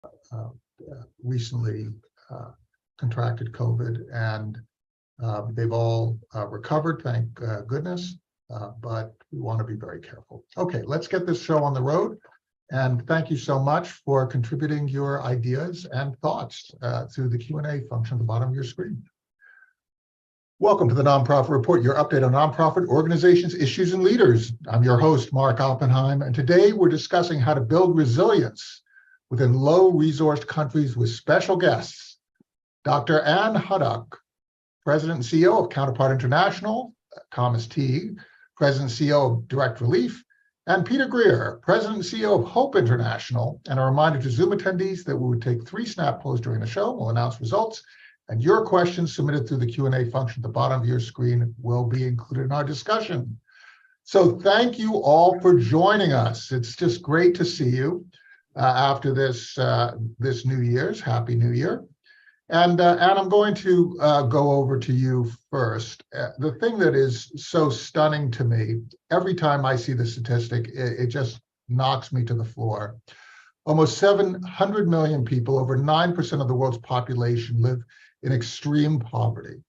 uh, recently contracted COVID, and they've all recovered, thank goodness, but we want to be very careful. Okay, let's get this show on the road. And thank you so much for contributing your ideas and thoughts through the Q&A function at the bottom of your screen. Welcome to the Nonprofit Report, your update on nonprofit organizations, issues, and leaders. I'm your host, Mark Oppenheim, and today we're discussing how to build resilience within low-resourced countries with special guests. Dr. Anne Hudock, President and CEO of Counterpart International, Thomas Tighe, President and CEO of Direct Relief, and Peter Greer, President and CEO of Hope International. And a reminder to Zoom attendees that we would take 3 snap polls during the show. We'll announce results, and your questions submitted through the Q&A function at the bottom of your screen will be included in our discussion. So thank you all for joining us. It's just great to see you after this New Year's. Happy New Year. And I'm going to go over to you first. The thing that is so stunning to me, every time I see the statistic, it just knocks me to the floor. Almost 700 million people, over 9% of the world's population, live in extreme poverty.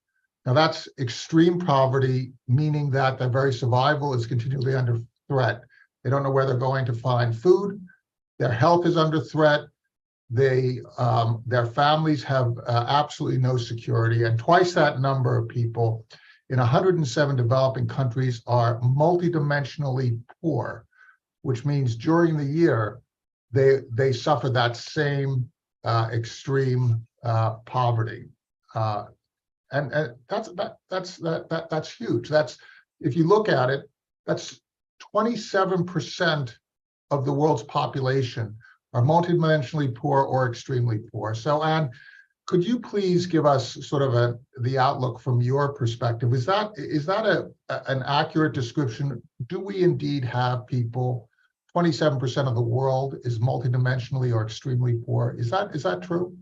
Now that's extreme poverty, meaning that their very survival is continually under threat. They don't know where they're going to find food. Their health is under threat. Their families have absolutely no security, and twice that number of people in 107 developing countries are multidimensionally poor, which means during the year they suffer that same extreme poverty, and that's huge. That's, if you look at it, that's 27% of the world's population are multidimensionally poor or extremely poor. So, Anne, could you please give us sort of the outlook from your perspective? Is that an accurate description? Do we indeed have people, 27% of the world is multidimensionally or extremely poor? Is that true?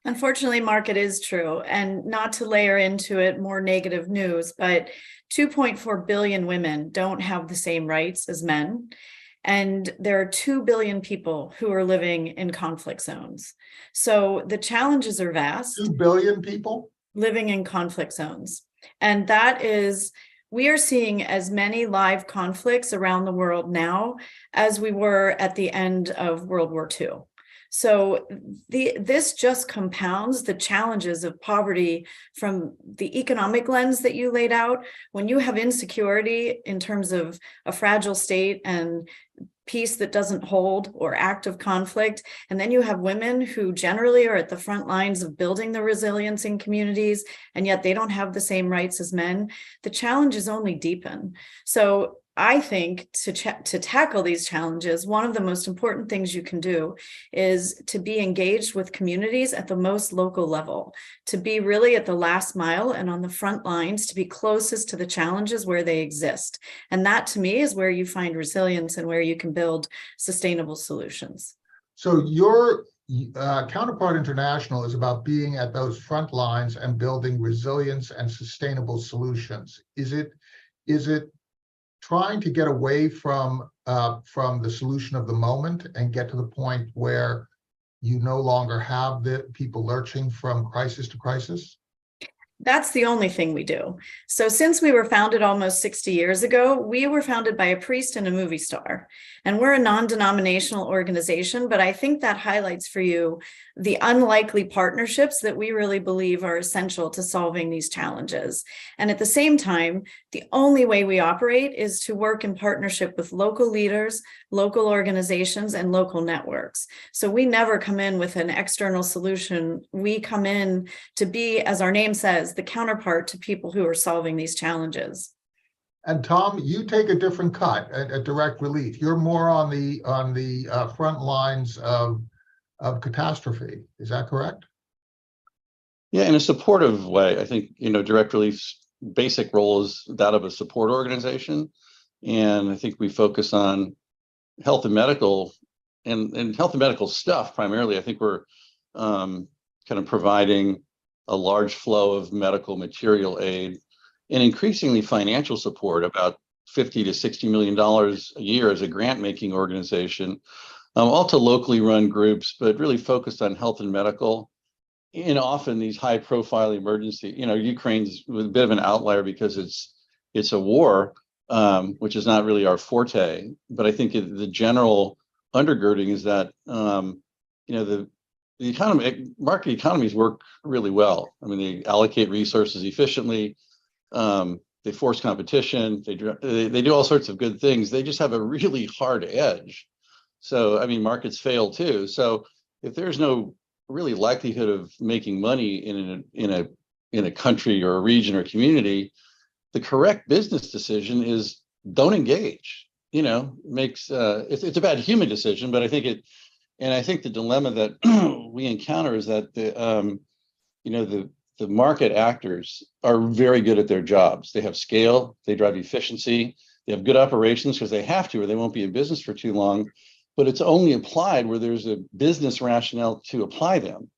Unfortunately, Mark, it is true. And not to layer into it more negative news, but 2.4 billion women don't have the same rights as men. And there are 2 billion people who are living in conflict zones. So the challenges are vast. 2 billion people? Living in conflict zones. And that is, we are seeing as many live conflicts around the world now as we were at the end of World War II. So this just compounds the challenges of poverty from the economic lens that you laid out. When you have insecurity in terms of a fragile state and peace that doesn't hold or active conflict, and then you have women who generally are at the front lines of building the resilience in communities, and yet they don't have the same rights as men, the challenges only deepen. So I think to tackle these challenges, one of the most important things you can do is to be engaged with communities at the most local level, to be really at the last mile and on the front lines, to be closest to the challenges where they exist. And that, to me, is where you find resilience and where you can build sustainable solutions. So your Counterpart International is about being at those front lines and building resilience and sustainable solutions. Is it trying to get away from the solution of the moment and get to the point where you no longer have the people lurching from crisis to crisis? That's the only thing we do. So since we were founded almost 60 years ago, we were founded by a priest and a movie star. And we're a non-denominational organization, but I think that highlights for you the unlikely partnerships that we really believe are essential to solving these challenges. And at the same time, the only way we operate is to work in partnership with local leaders, local organizations, and local networks. So we never come in with an external solution. We come in to be, as our name says, the counterpart to people who are solving these challenges. And Tom, you take a different cut at Direct Relief. You're more on the front lines of catastrophe. Is that correct? Yeah, in a supportive way. I think, Direct Relief's basic role is that of a support organization. And I think we focus on health and medical and health and medical stuff primarily. I think we're kind of providing a large flow of medical material aid and increasingly financial support, about $50 to $60 million a year as a grant making organization, all to locally run groups, but really focused on health and medical. And often these high profile emergency, Ukraine's a bit of an outlier because it's a war, which is not really our forte. But I think the general undergirding is that the market economies work really well. I mean, they allocate resources efficiently. They force competition. They do all sorts of good things. They just have a really hard edge. So I mean, markets fail too. So if there's no really likelihood of making money in a country or a region or community, the correct business decision is don't engage. Makes it's a bad human decision, but I think the dilemma that we encounter is that the market actors are very good at their jobs. They have scale, they drive efficiency, they have good operations because they have to, or they won't be in business for too long. But it's only applied where there's a business rationale to apply them.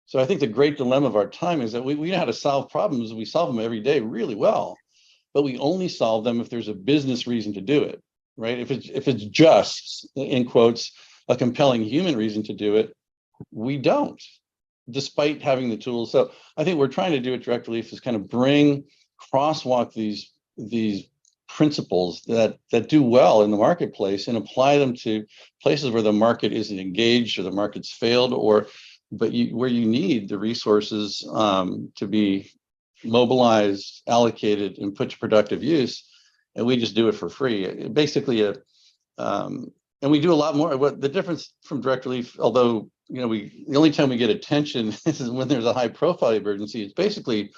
So I think the great dilemma of our time is that we know how to solve problems. We solve them every day really well, but we only solve them if there's a business reason to do it, right? If it's just, in quotes, a compelling human reason to do it, we don't, despite having the tools. So I think we're trying to do at Direct Relief is kind of crosswalk these principles that do well in the marketplace and apply them to places where the market isn't engaged or the market's failed, where you need the resources to be mobilized, allocated, and put to productive use, and we just do it for free. Basically, and we do a lot more. What the difference from Direct Relief, although the only time we get attention is when there's a high-profile emergency. It's basically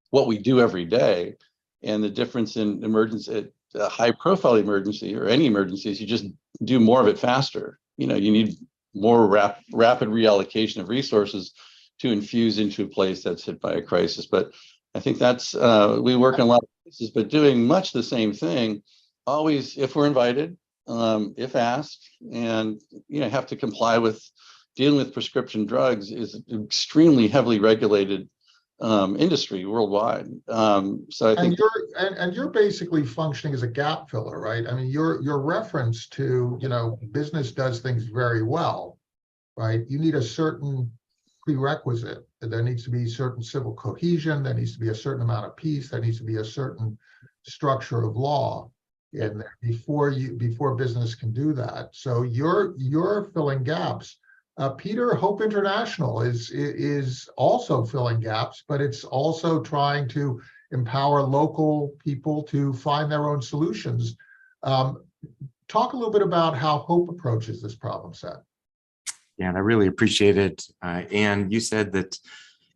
what we do every day. And the difference in emergency, a high-profile emergency or any emergency, is you just do more of it faster. You need more rapid reallocation of resources to infuse into a place that's hit by a crisis. But I think that's we work in a lot of places, but doing much the same thing. Always, if we're invited, if asked, and have to comply with dealing with prescription drugs is an extremely heavily regulated industry worldwide. So I think you're basically functioning as a gap filler, right? I mean, your reference to business does things very well, right? You need a certain prerequisite. There needs to be certain civil cohesion. There needs to be a certain amount of peace. There needs to be a certain structure of law in there before business can do that. So you're filling gaps. Peter, Hope International is also filling gaps, but it's also trying to empower local people to find their own solutions. Talk a little bit about how Hope approaches this problem set. Yeah, and I really appreciate it. And you said that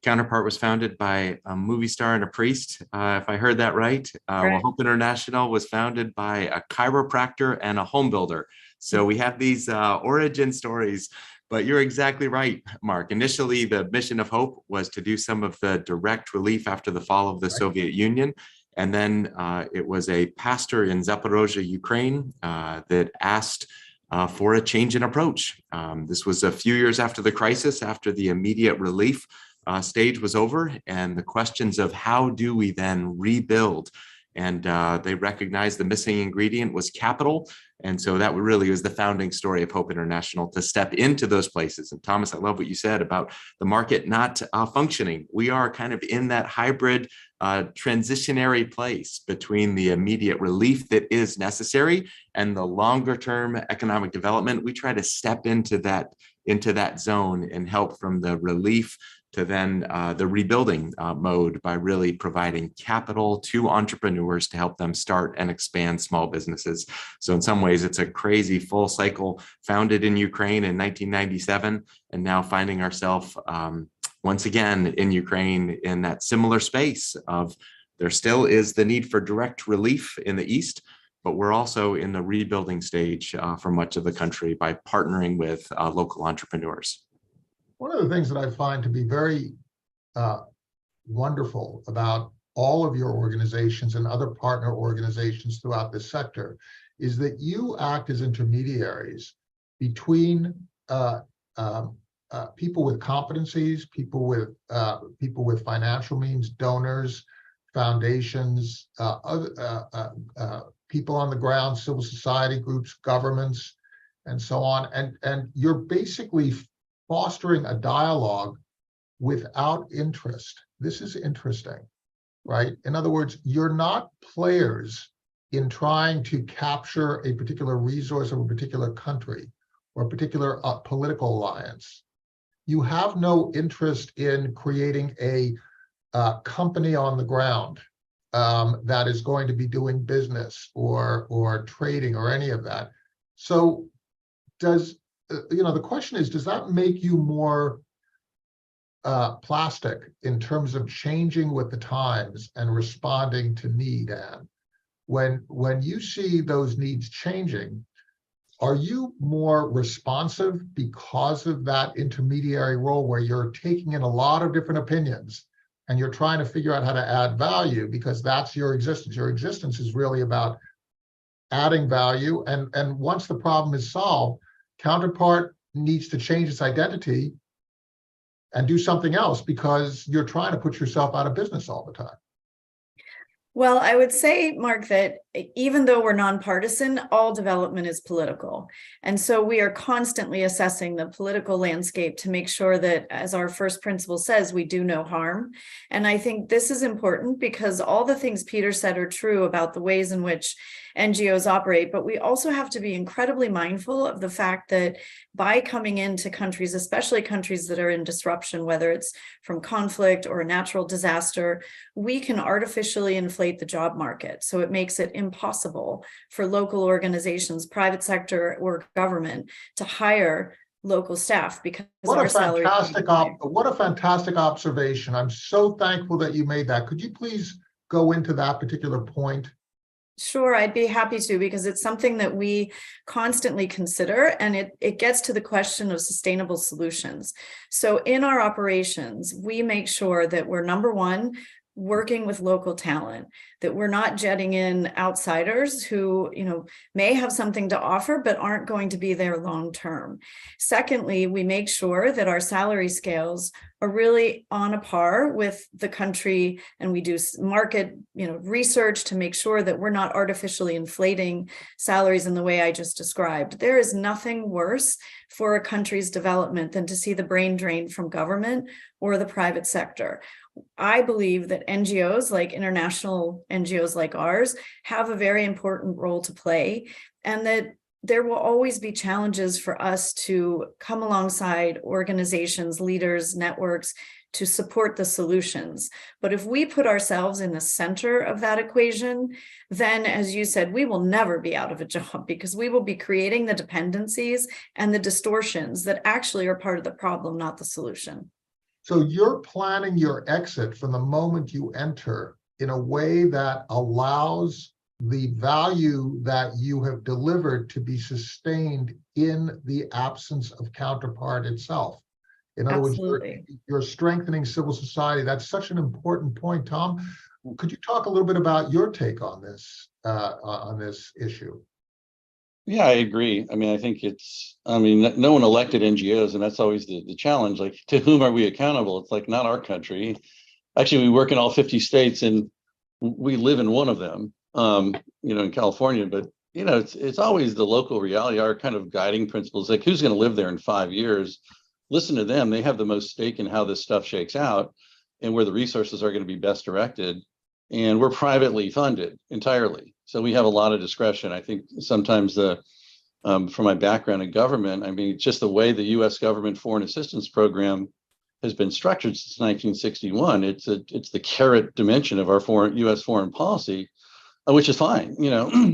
Counterpart was founded by a movie star and a priest, if I heard that right. Well, Hope International was founded by a chiropractor and a home builder. So we have these origin stories. But you're exactly right, Mark. Initially, the mission of Hope was to do some of the direct relief after the fall of the Soviet Union. And then it was a pastor in Zaporozhye, Ukraine, that asked for a change in approach. This was a few years after the crisis, after the immediate relief stage was over, and the questions of how do we then rebuild? And they recognized the missing ingredient was capital. And so that really was the founding story of Hope International, to step into those places. And Thomas, I love what you said about the market not functioning. We are kind of in that hybrid transitionary place between the immediate relief that is necessary and the longer term economic development. We try to step into that zone and help from the relief to then the rebuilding mode by really providing capital to entrepreneurs to help them start and expand small businesses. So in some ways, it's a crazy full cycle, founded in Ukraine in 1997, and now finding ourselves once again in Ukraine in that similar space of there still is the need for direct relief in the East, but we're also in the rebuilding stage for much of the country by partnering with local entrepreneurs. One of the things that I find to be very wonderful about all of your organizations and other partner organizations throughout this sector is that you act as intermediaries between people with competencies, people with financial means, donors, foundations, other people on the ground, civil society groups, governments, and so on. And you're basically fostering a dialogue without interest. This is interesting, right? In other words, you're not players in trying to capture a particular resource of a particular country or a particular political alliance. You have no interest in creating a company on the ground that is going to be doing business or trading or any of that. So does, the question is, does that make you more plastic in terms of changing with the times and responding to need? And when you see those needs changing, are you more responsive because of that intermediary role where you're taking in a lot of different opinions and you're trying to figure out how to add value, because that's your existence? Your existence is really about adding value. And once the problem is solved, Counterpart needs to change its identity and do something else because you're trying to put yourself out of business all the time. Well, I would say, Mark, that even though we're nonpartisan, all development is political. And so we are constantly assessing the political landscape to make sure that, as our first principle says, we do no harm. And I think this is important because all the things Peter said are true about the ways in which NGOs operate, but we also have to be incredibly mindful of the fact that by coming into countries, especially countries that are in disruption, whether it's from conflict or a natural disaster, we can artificially inflate the job market. So it makes it impossible for local organizations, private sector or government to hire local staff because what a fantastic observation. I'm so thankful that you made that. Could you please go into that particular point? Sure, I'd be happy to, because it's something that we constantly consider, and it gets to the question of sustainable solutions. So in our operations, we make sure that we're, number one, working with local talent, that we're not jetting in outsiders who, may have something to offer, but aren't going to be there long term. Secondly, we make sure that our salary scales are really on a par with the country, and we do market, research to make sure that we're not artificially inflating salaries in the way I just described. There is nothing worse for a country's development than to see the brain drain from government or the private sector. I believe that NGOs, like international NGOs like ours, have a very important role to play, and that there will always be challenges for us to come alongside organizations, leaders, networks to support the solutions. But if we put ourselves in the center of that equation, then, as you said, we will never be out of a job, because we will be creating the dependencies and the distortions that actually are part of the problem, not the solution. So you're planning your exit from the moment you enter in a way that allows the value that you have delivered to be sustained in the absence of Counterpart itself. In other Absolutely. words, you're strengthening civil society. That's such an important point, Tom. Could you talk a little bit about your take on this issue? Yeah, I agree. I mean, I think no one elected NGOs, and that's always the challenge. Like, to whom are we accountable? It's like, not our country. Actually, we work in all 50 states, and we live in one of them, in California. But, it's always the local reality, our kind of guiding principles, like who's going to live there in 5 years? Listen to them. They have the most stake in how this stuff shakes out and where the resources are going to be best directed. And we're privately funded entirely. So we have a lot of discretion. I think sometimes from my background in government, it's just the way the U.S. government foreign assistance program has been structured since 1961. It's the carrot dimension of our U.S. foreign policy, which is fine.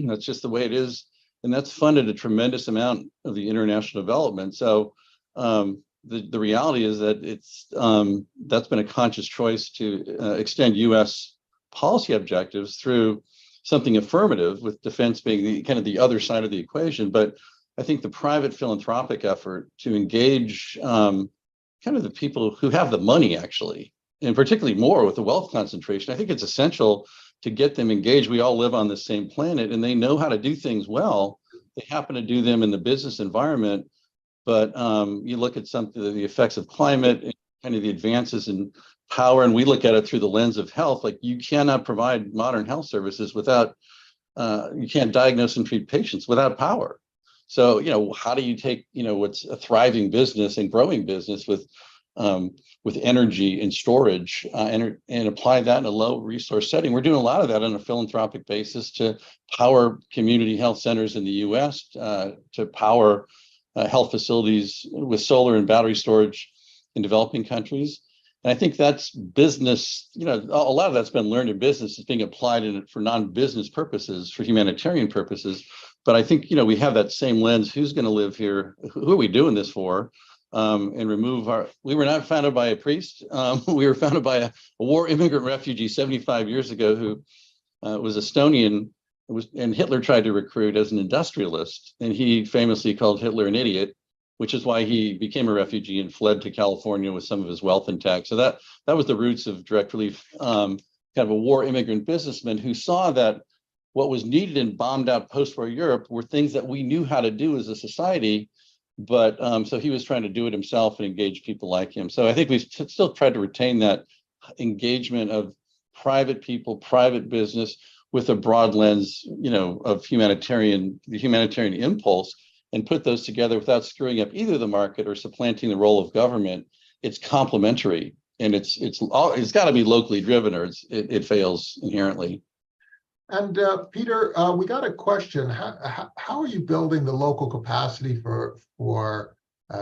That's just the way it is. And that's funded a tremendous amount of the international development. So the reality is that that's been a conscious choice to extend U.S. policy objectives through something affirmative, with defense being the other side of the equation. But I think the private philanthropic effort to engage the people who have the money, actually, and particularly more with the wealth concentration, I think it's essential to get them engaged. We all live on the same planet, and they know how to do things well. They happen to do them in the business environment. But you look at the effects of climate and the advances in power, and we look at it through the lens of health. Like, you cannot provide modern health services without, you can't diagnose and treat patients without power. So, how do you take, what's a thriving business and growing business with energy and storage and apply that in a low resource setting? We're doing a lot of that on a philanthropic basis to power community health centers in the US, to power health facilities with solar and battery storage in developing countries. And I think that's business, a lot of that's been learned in business is being applied in it for non-business purposes, for humanitarian purposes. But I think, we have that same lens. Who's going to live here? Who are we doing this for? And we were not founded by a priest. We were founded by a war immigrant refugee 75 years ago who was Estonian, and Hitler tried to recruit as an industrialist. And he famously called Hitler an idiot, which is why he became a refugee and fled to California with some of his wealth intact. So that was the roots of Direct Relief, kind of a war immigrant businessman who saw that what was needed in bombed out post-war Europe were things that we knew how to do as a society. But so he was trying to do it himself and engage people like him. So I think we've still tried to retain that engagement of private people, private business with a broad lens, of the humanitarian impulse, and put those together without screwing up either the market or supplanting the role of government. It's complementary, and it's got to be locally driven, or it fails inherently. And Peter, we got a question. How are you building the local capacity for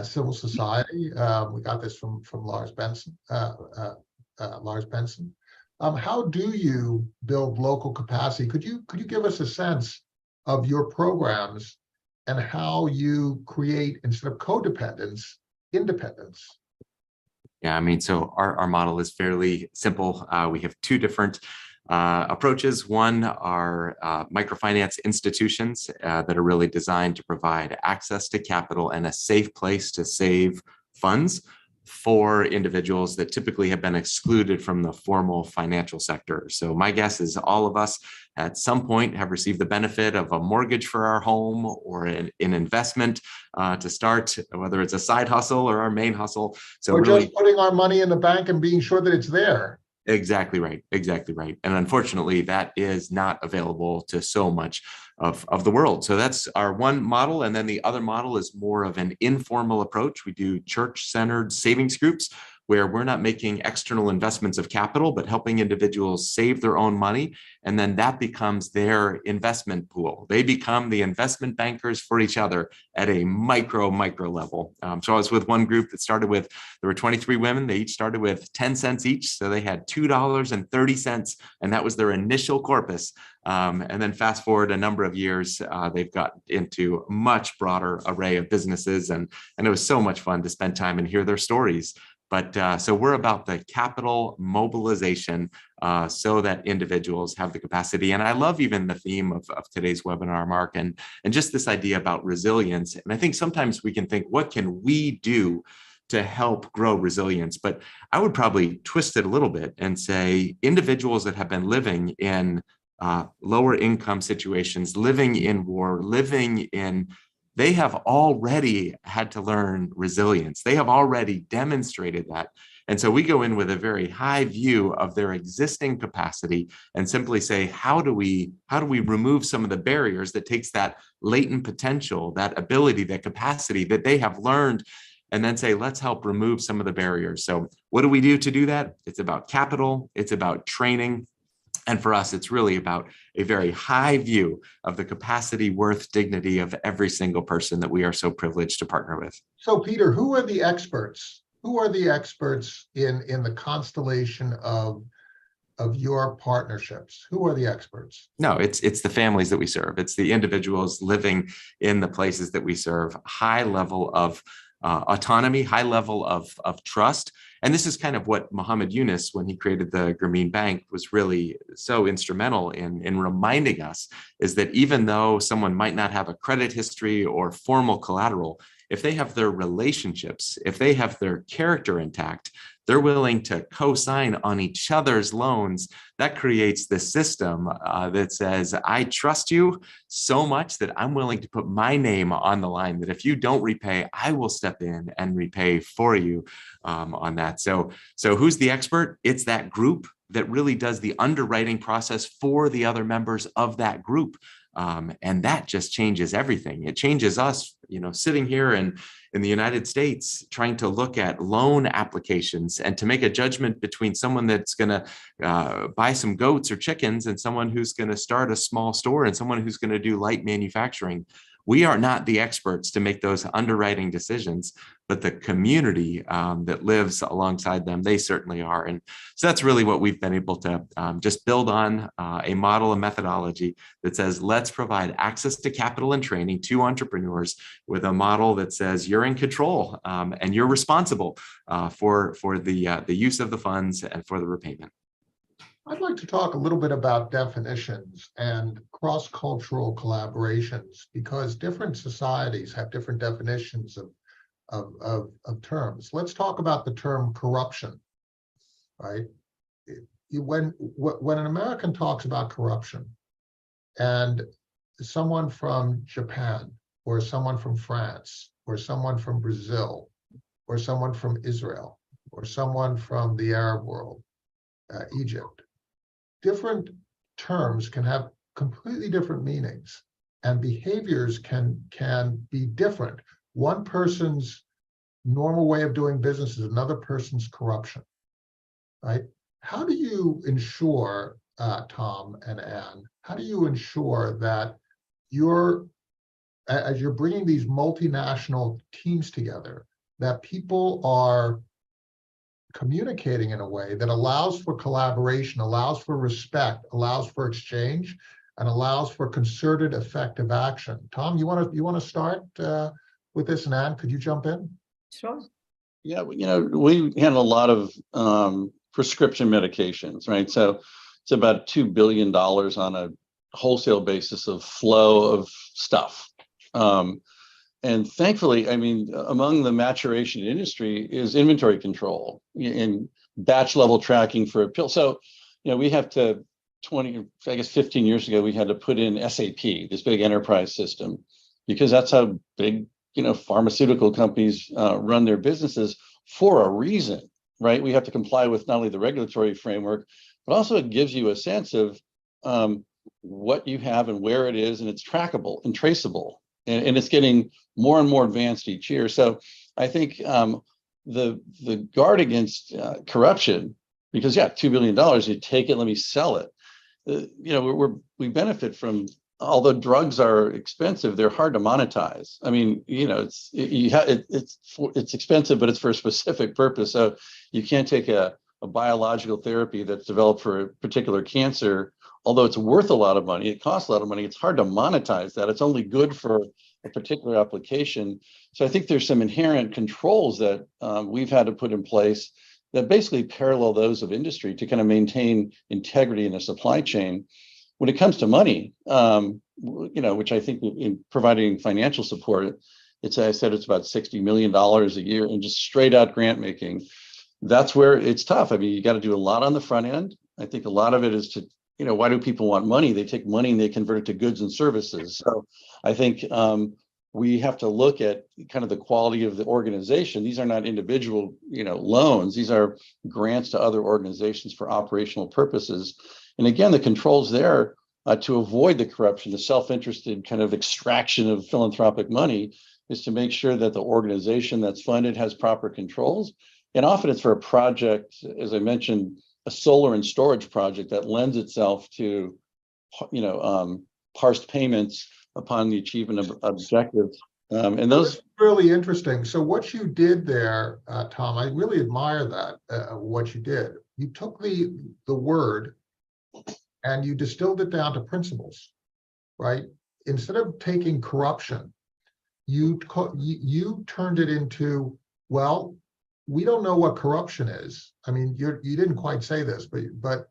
civil society? We got this from Lars Benson. How do you build local capacity? Could you give us a sense of your programs and how you create, instead of codependence, independence? Yeah, so our model is fairly simple. We have two different approaches. One are microfinance institutions that are really designed to provide access to capital and a safe place to save funds for individuals that typically have been excluded from the formal financial sector. So my guess is all of us at some point have received the benefit of a mortgage for our home or an investment to start, whether it's a side hustle or our main hustle. So we're really just putting our money in the bank and being sure that it's there. Exactly right. And unfortunately, that is not available to so much of the world. So that's our one model. And then the other model is more of an informal approach. We do church-centered savings groups where we're not making external investments of capital, but helping individuals save their own money. And then that becomes their investment pool. They become the investment bankers for each other at a micro level. So I was with one group that there were 23 women. They each started with 10 cents each. So they had $2.30, and that was their initial corpus. And then fast forward a number of years, they've got into a much broader array of businesses. And it was so much fun to spend time and hear their stories. But so we're about the capital mobilization so that individuals have the capacity. And I love even the theme of today's webinar, Mark, and just this idea about resilience. And I think sometimes we can think, what can we do to help grow resilience? But I would probably twist it a little bit and say individuals that have been living in lower income situations, living in war, they have already had to learn resilience. They have already demonstrated that. And so we go in with a very high view of their existing capacity and simply say, how do we remove some of the barriers that takes that latent potential, that ability, that capacity that they have learned, and then say, let's help remove some of the barriers. So what do we do to do that? It's about capital, it's about training. And for us, it's really about a very high view of the capacity, worth, dignity of every single person that we are so privileged to partner with. So, Peter, who are the experts? Who are the experts in the constellation of your partnerships? Who are the experts? No, it's the families that we serve. It's the individuals living in the places that we serve. High level of autonomy, high level of trust. And this is kind of what Muhammad Yunus, when he created the Grameen Bank, was really so instrumental in reminding us, is that even though someone might not have a credit history or formal collateral, if they have their relationships, if they have their character intact, they're willing to co-sign on each other's loans. That creates the system that says, I trust you so much that I'm willing to put my name on the line, that if you don't repay, I will step in and repay for you on that. So who's the expert? It's that group that really does the underwriting process for the other members of that group. And that just changes everything. It changes us, sitting here in the United States, trying to look at loan applications and to make a judgment between someone that's going to buy some goats or chickens and someone who's going to start a small store and someone who's going to do light manufacturing. We are not the experts to make those underwriting decisions, but the community that lives alongside them, they certainly are. And so that's really what we've been able to just build on, a model, a methodology that says, let's provide access to capital and training to entrepreneurs with a model that says you're in control and you're responsible for the use of the funds and for the repayment. I'd like to talk a little bit about definitions and cross-cultural collaborations, because different societies have different definitions of terms. Let's talk about the term corruption, right? When an American talks about corruption and someone from Japan or someone from France or someone from Brazil or someone from Israel or someone from the Arab world, Egypt, different terms can have completely different meanings, and behaviors can be different. One person's normal way of doing business is another person's corruption, right? How do you ensure, Tom and Ann, how do you ensure that as you're bringing these multinational teams together, that people are communicating in a way that allows for collaboration, allows for respect, allows for exchange, and allows for concerted, effective action? Tom, you want to start with this, and Ann, could you jump in? Sure. Yeah, we handle a lot of prescription medications, right? So it's about $2 billion on a wholesale basis of flow of stuff. And thankfully, among the maturation industry is inventory control and batch level tracking for a pill. So, we have to 15 years ago, we had to put in SAP, this big enterprise system, because that's how big, pharmaceutical companies run their businesses for a reason, right? We have to comply with not only the regulatory framework, but also it gives you a sense of what you have and where it is, and it's trackable and traceable. And it's getting more and more advanced each year. So I think the guard against corruption, because $2 billion, you take it, let me sell it. We benefit from, although drugs are expensive, they're hard to monetize. It's expensive, but it's for a specific purpose. So you can't take a biological therapy that's developed for a particular cancer. Although it's worth a lot of money, it costs a lot of money, it's hard to monetize that. It's only good for a particular application. So I think there's some inherent controls that we've had to put in place that basically parallel those of industry to kind of maintain integrity in a supply chain. When it comes to money, which I think in providing financial support, I said it's about $60 million a year in just straight out grant making. That's where it's tough. You got to do a lot on the front end. I think a lot of it is to, why do people want money? They take money and they convert it to goods and services. So I think we have to look at kind of the quality of the organization. These are not individual, loans. These are grants to other organizations for operational purposes. And again, the controls there to avoid the corruption, the self-interested kind of extraction of philanthropic money, is to make sure that the organization that's funded has proper controls. And often it's for a project, as I mentioned, a solar and storage project that lends itself to, parsed payments upon the achievement of objectives. And those really interesting. So what you did there, Tom, I really admire that, what you did. You took the word and you distilled it down to principles, right? Instead of taking corruption, you turned it into, well, we don't know what corruption is. You didn't quite say this, but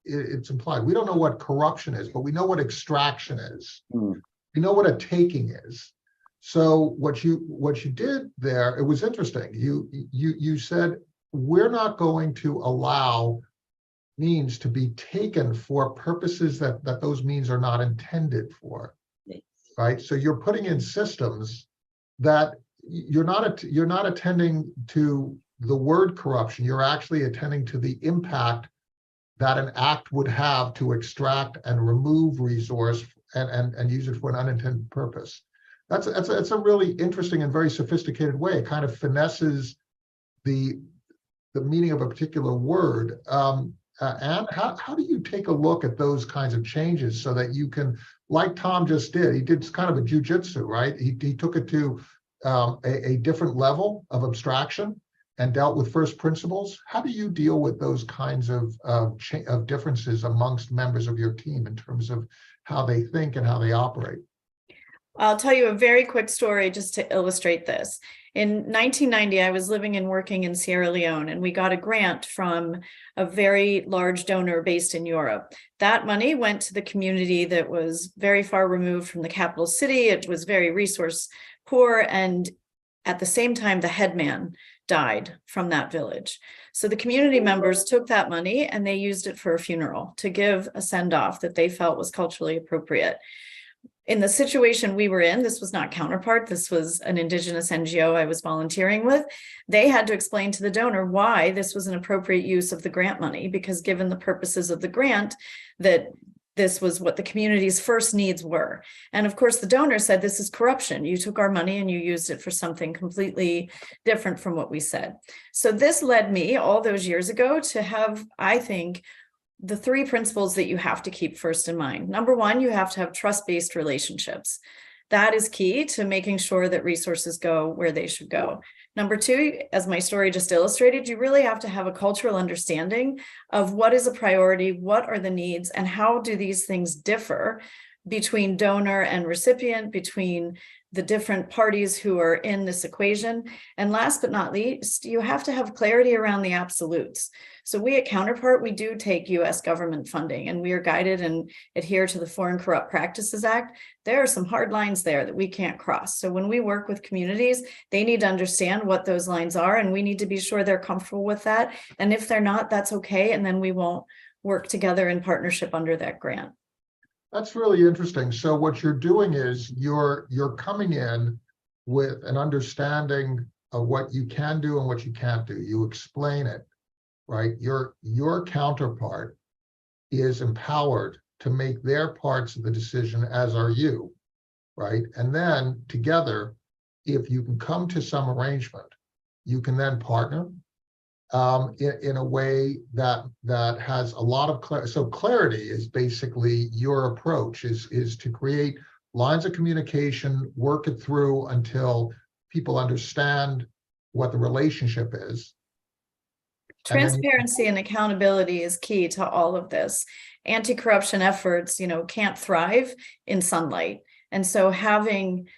it's implied. We don't know what corruption is, but we know what extraction is. We know what a taking is. So what you did there, it was interesting. You said, we're not going to allow means to be taken for purposes that those means are not intended for, right? So you're putting in systems that you're not attending to the word corruption. You're actually attending to the impact that an act would have to extract and remove resource and use it for an unintended purpose. That's a really interesting and very sophisticated way. It kind of finesses the meaning of a particular word. And how do you take a look at those kinds of changes so that you can, like Tom just did, he did kind of a jujitsu, right? He took it to a different level of abstraction and dealt with first principles. How do you deal with those kinds of differences amongst members of your team in terms of how they think and how they operate? I'll tell you a very quick story just to illustrate this. In 1990, I was living and working in Sierra Leone, and we got a grant from a very large donor based in Europe. That money went to the community that was very far removed from the capital city. It was very resource poor, and at the same time, the headman died from that village. So the community members took that money and they used it for a funeral to give a send-off that they felt was culturally appropriate. In the situation we were in, this was not Counterpart, this was an Indigenous NGO I was volunteering with. They had to explain to the donor why this was an appropriate use of the grant money, because given the purposes of the grant, that this was what the community's first needs were. And of course, the donor said, this is corruption. You took our money and you used it for something completely different from what we said. So this led me all those years ago to have, I think, the three principles that you have to keep first in mind. Number one, you have to have trust-based relationships. That is key to making sure that resources go where they should go. Number two, as my story just illustrated, you really have to have a cultural understanding of what is a priority, what are the needs, and how do these things differ between donor and recipient, between the different parties who are in this equation. And last but not least, you have to have clarity around the absolutes. So we at Counterpart, we do take US government funding, and we are guided and adhere to the Foreign Corrupt Practices Act. There are some hard lines there that we can't cross. So when we work with communities, they need to understand what those lines are, and we need to be sure they're comfortable with that. And if they're not, that's okay. And then we won't work together in partnership under that grant. That's really interesting. So what you're doing is you're coming in with an understanding of what you can do and what you can't do. You explain it, right? Your counterpart is empowered to make their parts of the decision, as are you, right? And then together, if you can come to some arrangement, you can then partner in a way that has a lot of clarity. So clarity is basically your approach, is to create lines of communication, work it through until people understand what the relationship is. Transparency and accountability is key to all of this. Anti-corruption efforts, can't thrive in sunlight. And so having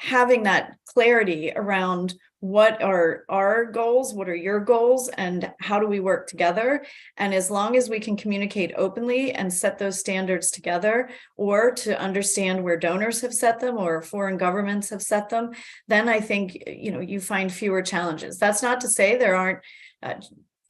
that clarity around what are our goals, what are your goals, and how do we work together? And as long as we can communicate openly and set those standards together, or to understand where donors have set them or foreign governments have set them, then I think, you find fewer challenges. That's not to say there aren't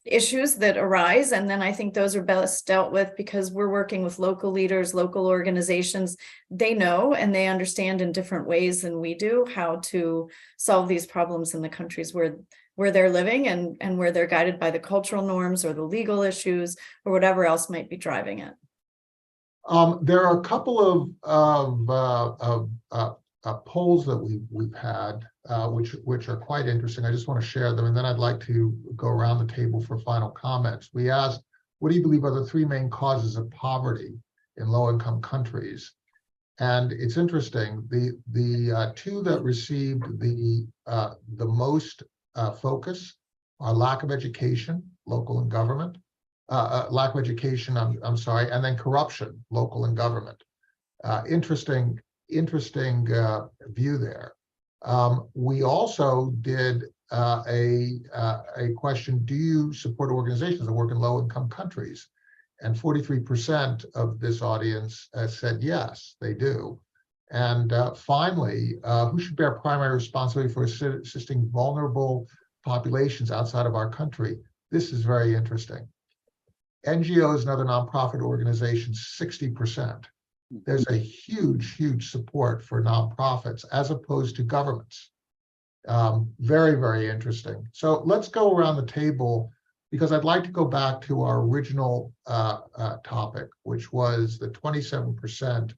issues that arise. And then I think those are best dealt with because we're working with local leaders, local organizations. They know and they understand in different ways than we do how to solve these problems in the countries where they're living and where they're guided by the cultural norms or the legal issues or whatever else might be driving it. There are a couple of polls that we've had, which are quite interesting. I just want to share them, and then I'd like to go around the table for final comments. We asked, what do you believe are the three main causes of poverty in low-income countries? And it's interesting, the two that received the most focus are lack of education, local and government, lack of education, I'm sorry, and then corruption, local and government. Interesting view there. We also did a question, do you support organizations that work in low-income countries? And 43% of this audience said yes, they do. And finally, who should bear primary responsibility for assisting vulnerable populations outside of our country? This is very interesting. NGOs and other nonprofit organizations, 60%. There's a huge support for nonprofits as opposed to governments. Very, very interesting. So let's go around the table because I'd like to go back to our original topic, which was the 27%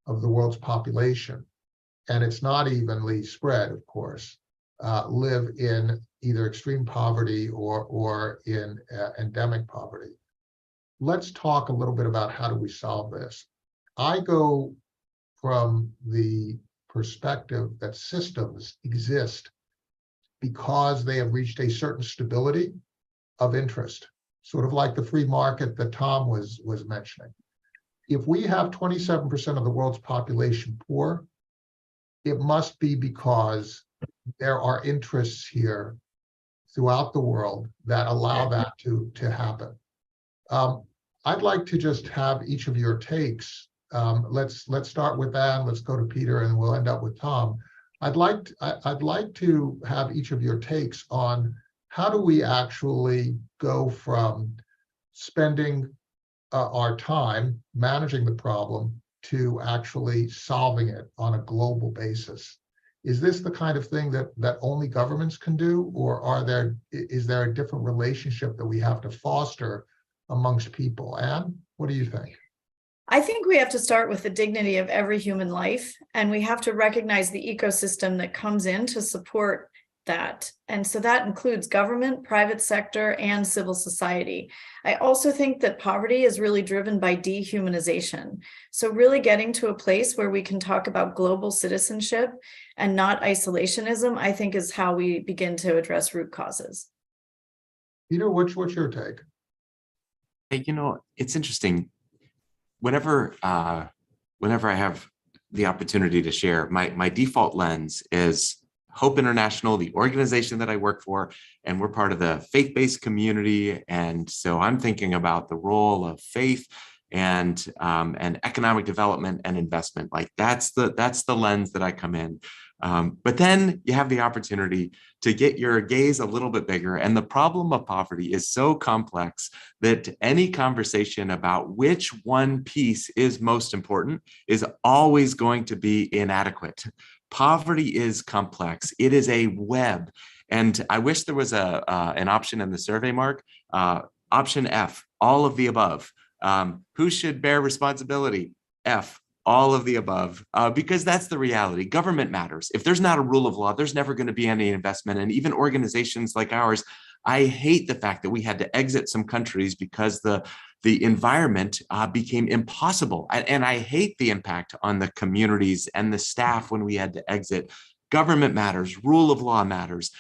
of the world's population, and it's not evenly spread, of course, live in either extreme poverty or in endemic poverty. Let's talk a little bit about how do we solve this. I go from the perspective that systems exist because they have reached a certain stability of interest, sort of like the free market that Tom was mentioning. If we have 27% of the world's population poor, it must be because there are interests here throughout the world that allow that to happen. I'd like to just have each of your takes. Let's start with Anne, let's go to Peter, and we'll end up with Tom. I'd like to have each of your takes on how do we actually go from spending our time managing the problem to actually solving it on a global basis. Is this the kind of thing that only governments can do, or is there a different relationship that we have to foster amongst people? Anne, what do you think? I think we have to start with the dignity of every human life, and we have to recognize the ecosystem that comes in to support that. And so that includes government, private sector, and civil society. I also think that poverty is really driven by dehumanization. So really getting to a place where we can talk about global citizenship and not isolationism, I think, is how we begin to address root causes. Peter, what's your take? Hey, it's interesting. Whenever I have the opportunity to share, my default lens is Hope International, the organization that I work for, and we're part of the faith-based community. And so I'm thinking about the role of faith and economic development and investment. Like that's the lens that I come in. But then you have the opportunity to get your gaze a little bit bigger. And the problem of poverty is so complex that any conversation about which one piece is most important is always going to be inadequate. Poverty is complex. It is a web. And I wish there was an option in the survey, Mark. Option F, all of the above. Who should bear responsibility? F, all of the above, because that's the reality. Government matters. If there's not a rule of law, there's never going to be any investment. And even organizations like ours, I hate the fact that we had to exit some countries because the environment became impossible. And I hate the impact on the communities and the staff when we had to exit. Government matters, rule of law matters,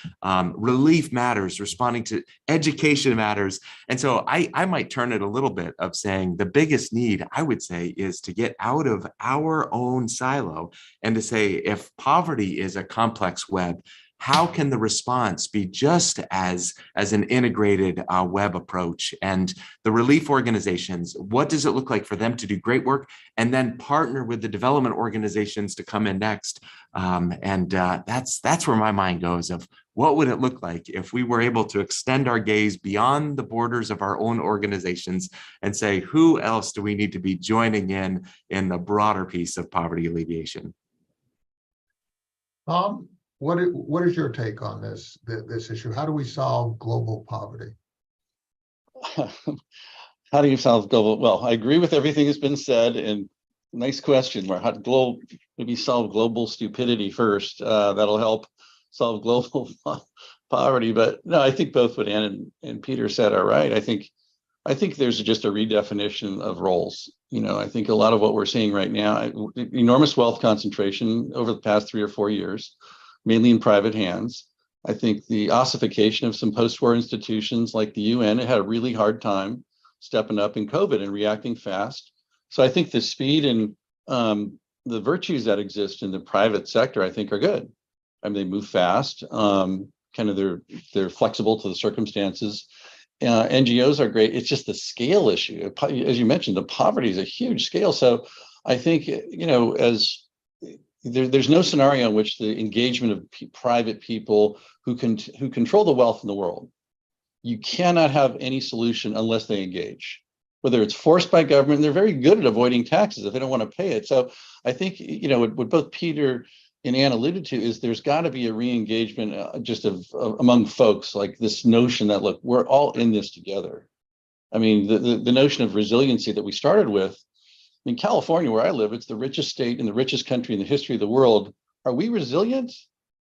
relief matters, responding to education matters. And so I might turn it a little bit of saying the biggest need, I would say, is to get out of our own silo and to say, if poverty is a complex web, how can the response be just as an integrated web approach? And the relief organizations, what does it look like for them to do great work and then partner with the development organizations to come in next? That's where my mind goes of what would it look like if we were able to extend our gaze beyond the borders of our own organizations and say, who else do we need to be joining in the broader piece of poverty alleviation? What is your take on this issue? How do we solve global poverty? How do you solve global? Well, I agree with everything that's been said, and nice question. How to maybe solve global stupidity first. That'll help solve global poverty. But no, I think both what Ann and Peter said are right. I think there's just a redefinition of roles. I think a lot of what we're seeing right now, enormous wealth concentration over the past 3 or 4 years, mainly in private hands. I think the ossification of some post-war institutions like the UN had a really hard time stepping up in COVID and reacting fast. So I think the speed and the virtues that exist in the private sector, I think, are good. I mean, they move fast. They're flexible to the circumstances. NGOs are great. It's just the scale issue. As you mentioned, the poverty is a huge scale. So I think, there's no scenario in which the engagement of private people who control the wealth in the world, you cannot have any solution unless they engage, whether it's forced by government. They're very good at avoiding taxes if they don't want to pay it. So I think, what both Peter and Ann alluded to is there's got to be a re-engagement just of among folks, like this notion that, look, we're all in this together. I mean, the notion of resiliency that we started with, mean, California, where I live, it's the richest state and the richest country in the history of the world. Are we resilient?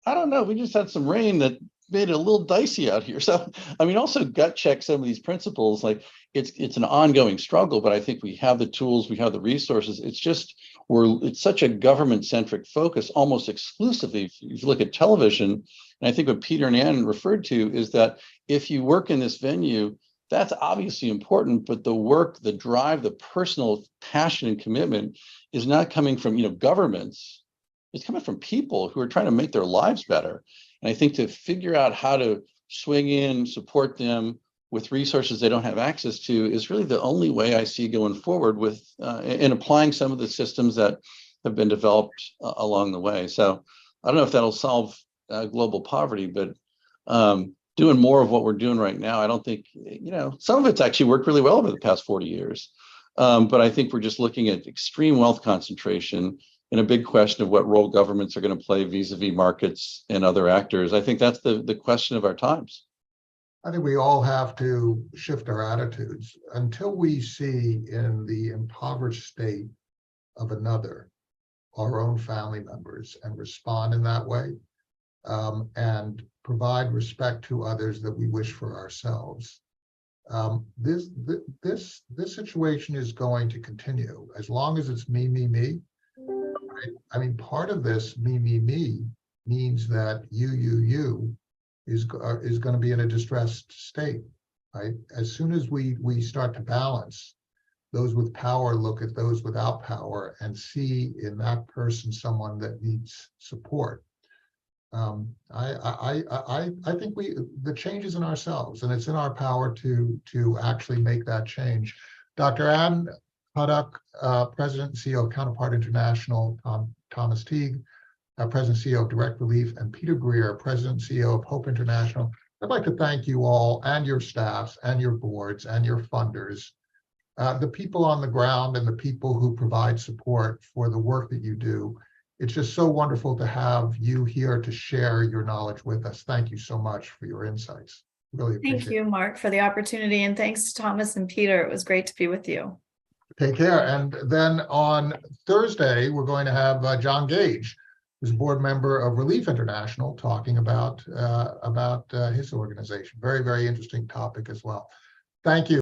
I don't know. We just had some rain that made it a little dicey out here. So, I mean, also gut check some of these principles. Like it's an ongoing struggle, but I think we have the tools, we have the resources. It's just it's such a government centric focus, almost exclusively. If you look at television, and I think what Peter and Ann referred to is that if you work in this venue, that's obviously important, but the work, the drive, the personal passion and commitment is not coming from governments. It's coming from people who are trying to make their lives better. And I think to figure out how to swing in, support them with resources they don't have access to is really the only way I see going forward with in applying some of the systems that have been developed along the way. So I don't know if that'll solve global poverty, but doing more of what we're doing right now, I don't think, some of it's actually worked really well over the past 40 years. But I think we're just looking at extreme wealth concentration and a big question of what role governments are going to play vis-a-vis markets and other actors. I think that's the question of our times. I think we all have to shift our attitudes until we see in the impoverished state of another, our own family members, and respond in that way, and provide respect to others that we wish for ourselves. This situation is going to continue as long as it's me, me, me. Right? I mean, part of this me, me, me means that you is going to be in a distressed state, right? As soon as we start to balance, those with power look at those without power and see in that person someone that needs support. I think the change is in ourselves, and it's in our power to actually make that change. Dr. Ann Hudock, President and CEO of Counterpart International, Thomas Tighe, President and CEO of Direct Relief, and Peter Greer, President and CEO of Hope International. I'd like to thank you all and your staffs and your boards and your funders, the people on the ground and the people who provide support for the work that you do. It's just so wonderful to have you here to share your knowledge with us. Thank you so much for your insights. Really appreciate it. Thank you, Mark, for the opportunity. And thanks to Thomas and Peter. It was great to be with you. Take care. And then on Thursday, we're going to have John Gage, who's a board member of Relief International, talking about his organization. Very, very interesting topic as well. Thank you.